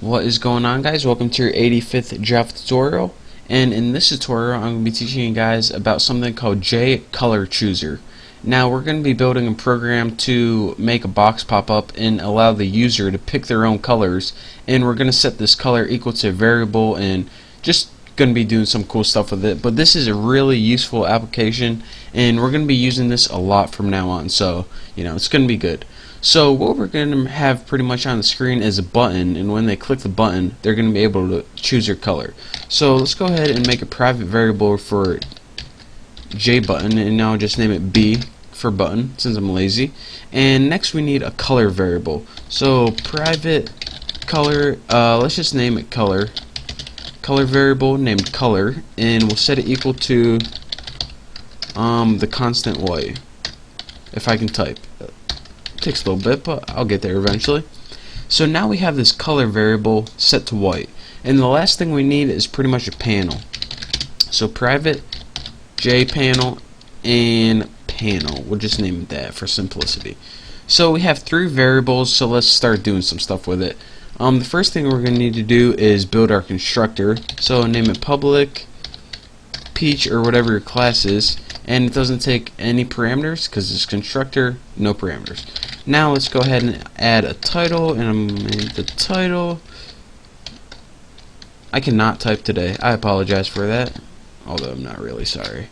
What is going on, guys? Welcome to your 85th Java tutorial, and in this tutorial I'm going to be teaching you guys about something called JColorChooser. Now we're going to be building a program to make a box pop up and allow the user to pick their own colors, and we're going to set this color equal to a variable and just going to be doing some cool stuff with it. But this is a really useful application and we're going to be using this a lot from now on, so it's going to be good. So what we're going to have pretty much on the screen is a button, and when they click the button they're going to be able to choose their color. So let's go ahead and make a private variable for JButton, and now just name it B for button since I'm lazy. And next we need a color variable. So private color, let's just name it color variable named color, and we'll set it equal to the constant white. If I can type. Takes a little bit, but I'll get there eventually. So now we have this color variable set to white, and the last thing we need is pretty much a panel. So private JPanel and panel, we'll just name it that for simplicity. So we have three variables, so let's start doing some stuff with it. The first thing we're going to need to do is build our constructor. So name it public peach or whatever your class is, and it doesn't take any parameters because it's constructor, no parameters. Now let's go ahead and add a title, and I'm going to make the title. I cannot type today, I apologize for that, although I'm not really sorry.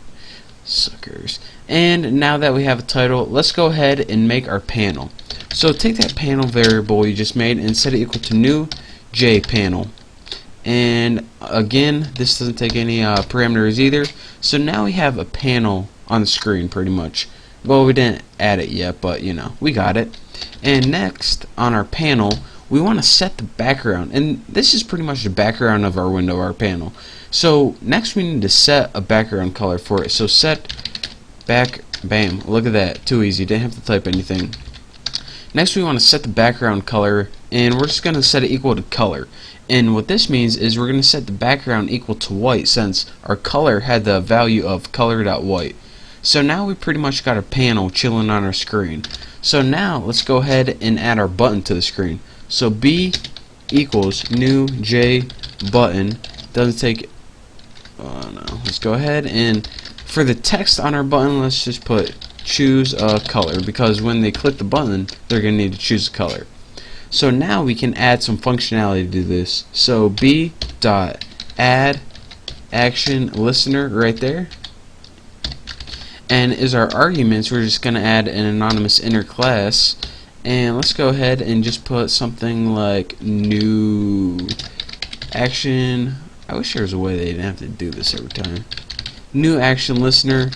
Suckers. And now that we have a title, let's go ahead and make our panel. So take that panel variable you just made and set it equal to new JPanel. And again, this doesn't take any parameters either. So now we have a panel on the screen pretty much. Well, we didn't add it yet, but we got it. And next on our panel, we want to set the background, and this is pretty much the background of our window, our panel. So next we need to set a background color for it. So set back, bam, look at that, too easy, didn't have to type anything. Next we want to set the background color, and we're just going to set it equal to color. And what this means is we're going to set the background equal to white, since our color had the value of color.white. So now we pretty much got a panel chilling on our screen. So now let's go ahead and add our button to the screen. So B equals new J button. Doesn't take, oh no, let's go ahead and for the text on our button, let's just put choose a color, because when they click the button they're going to need to choose a color. So now we can add some functionality to this. So B dot add action listener right there, and as our arguments we're just going to add an anonymous inner class, and let's go ahead and just put something like new action. I wish there was a way they didn't have to do this every time. New action listener,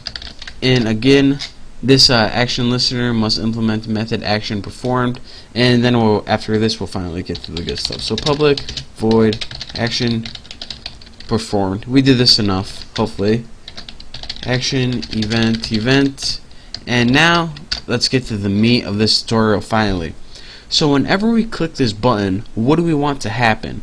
and again this action listener must implement method action performed, and then after this we'll finally get to the good stuff. So public void action performed. We did this enough, hopefully. Action event, and now let's get to the meat of this tutorial finally. So whenever we click this button, what do we want to happen?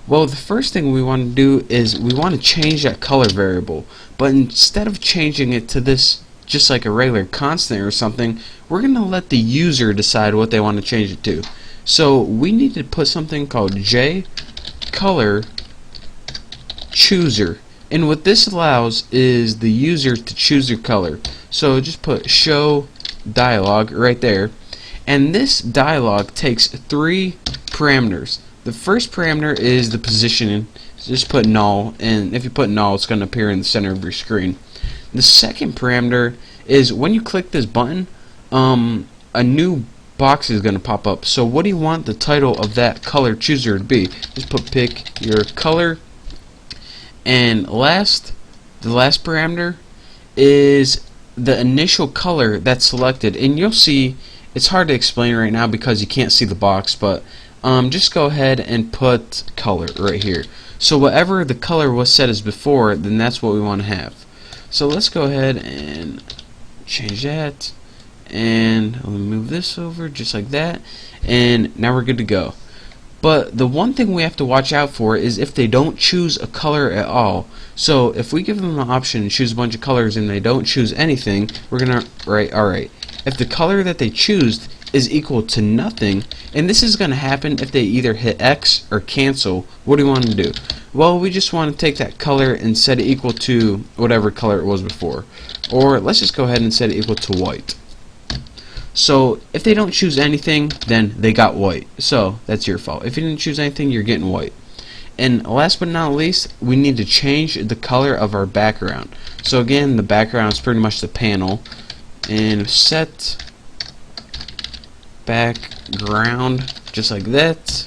Well, the first thing we want to do is we want to change that color variable, but instead of changing it to this just like a regular constant or something, we're going to let the user decide what they want to change it to. So we need to put something called JColorChooser, and what this allows is the user to choose their color. So just put show dialog right there, and this dialog takes three parameters. The first parameter is the positioning, so just put null, and if you put null it's going to appear in the center of your screen. The second parameter is when you click this button, a new box is going to pop up. So what do you want the title of that color chooser to be? Just put pick your color. And the last parameter is the initial color that's selected, and you'll see it's hard to explain right now because you can't see the box, but just go ahead and put color right here. So whatever the color was set as before, then that's what we want to have. So let's go ahead and change that, and let me move this over just like that, and now we're good to go. But the one thing we have to watch out for is if they don't choose a color at all. So if we give them the option to choose a bunch of colors and they don't choose anything, we're gonna write, alright, if the color that they choose is equal to nothing, and this is gonna happen if they either hit X or cancel, what do we want to do? Well, we just want to take that color and set it equal to whatever color it was before. Or let's just go ahead and set it equal to white. So if they don't choose anything, then they got white. So that's your fault. If you didn't choose anything, you're getting white. And last but not least, we need to change the color of our background. So again, the background is pretty much the panel. And set background just like that.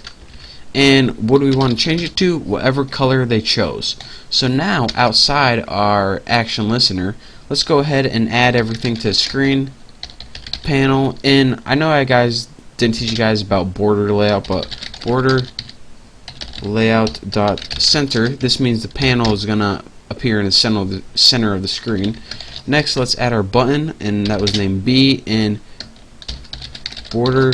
And what do we want to change it to? Whatever color they chose. So now outside our action listener, let's go ahead and add everything to the screen panel. And I know I didn't teach you guys about border layout, but border layout dot center, this means the panel is gonna appear in the center of the screen. Next, let's add our button, and that was named B, in border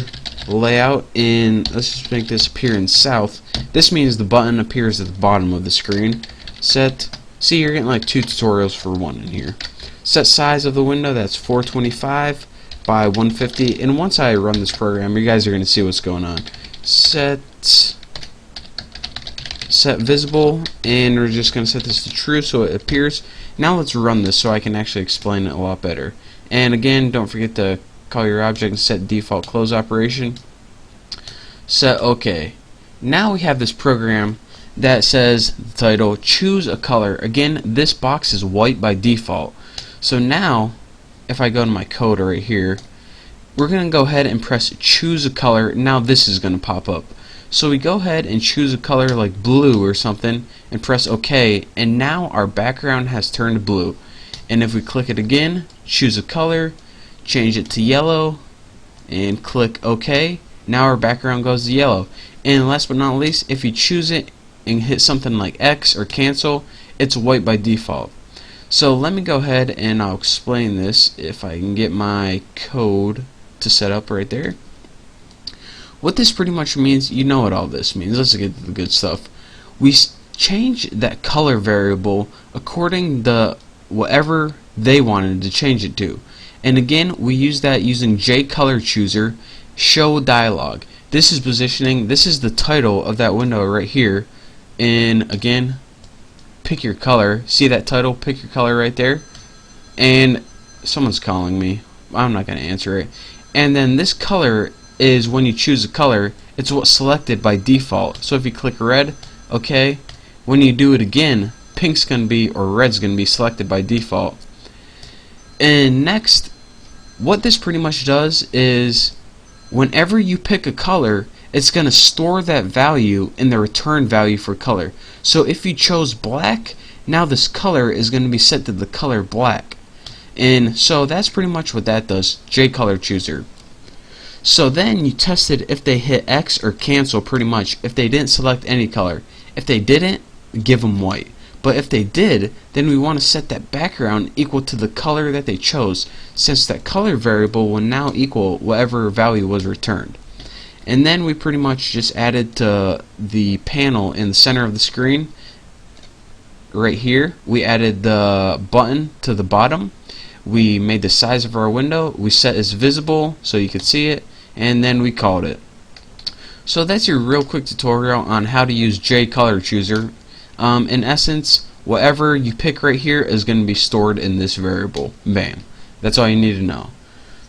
layout, and let's just make this appear in south. This means the button appears at the bottom of the screen. See, you're getting like 2 tutorials for one in here. Set size of the window, that's 425 by 150, and once I run this program, you guys are going to see what's going on. Set visible, and we're just going to set this to true so it appears. Now let's run this so I can actually explain it a lot better. And again, don't forget to call your object and set default close operation. Set OK. Now we have this program that says the title, choose a color. Again, this box is white by default. So now if I go to my code right here, we're going to go ahead and press choose a color. Now this is going to pop up. So we go ahead and choose a color like blue or something and press OK, and now our background has turned blue. And if we click it again, choose a color, change it to yellow, and click OK, now our background goes to yellow. And last but not least, if you choose it and hit something like X or cancel, it's white by default. So let me go ahead and I'll explain this if I can get my code to set up right there. What this pretty much means, you know what all this means. Let's get to the good stuff. We change that color variable according to whatever they wanted to change it to. And again, we use that using JColorChooser show dialog. This is positioning, this is the title of that window right here. And again, pick your color. See that title, pick your color right there. And someone's calling me. I'm not going to answer it. And then this color is when you choose a color, it's what's selected by default. So if you click red, okay, when you do it again, pink's going to be, or red's going to be selected by default. And next, what this pretty much does is whenever you pick a color, it's going to store that value in the return value for color. So if you chose black, now this color is going to be set to the color black. And so that's pretty much what that does, JColorChooser. So then you tested if they hit X or cancel pretty much, if they didn't select any color. If they didn't, give them white. But if they did, then we want to set that background equal to the color that they chose, since that color variable will now equal whatever value was returned. And then we pretty much just added to the panel in the center of the screen right here, we added the button to the bottom. We made the size of our window, we set as visible so you could see it, and then we called it. So that's your real quick tutorial on how to use JColorChooser. In essence, whatever you pick right here is going to be stored in this variable. Bam. That's all you need to know.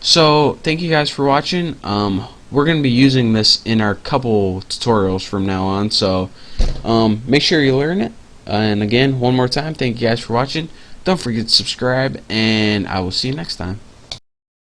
So thank you guys for watching. We're going to be using this in our couple tutorials from now on, so make sure you learn it. And again, one more time, thank you guys for watching. Don't forget to subscribe, and I will see you next time.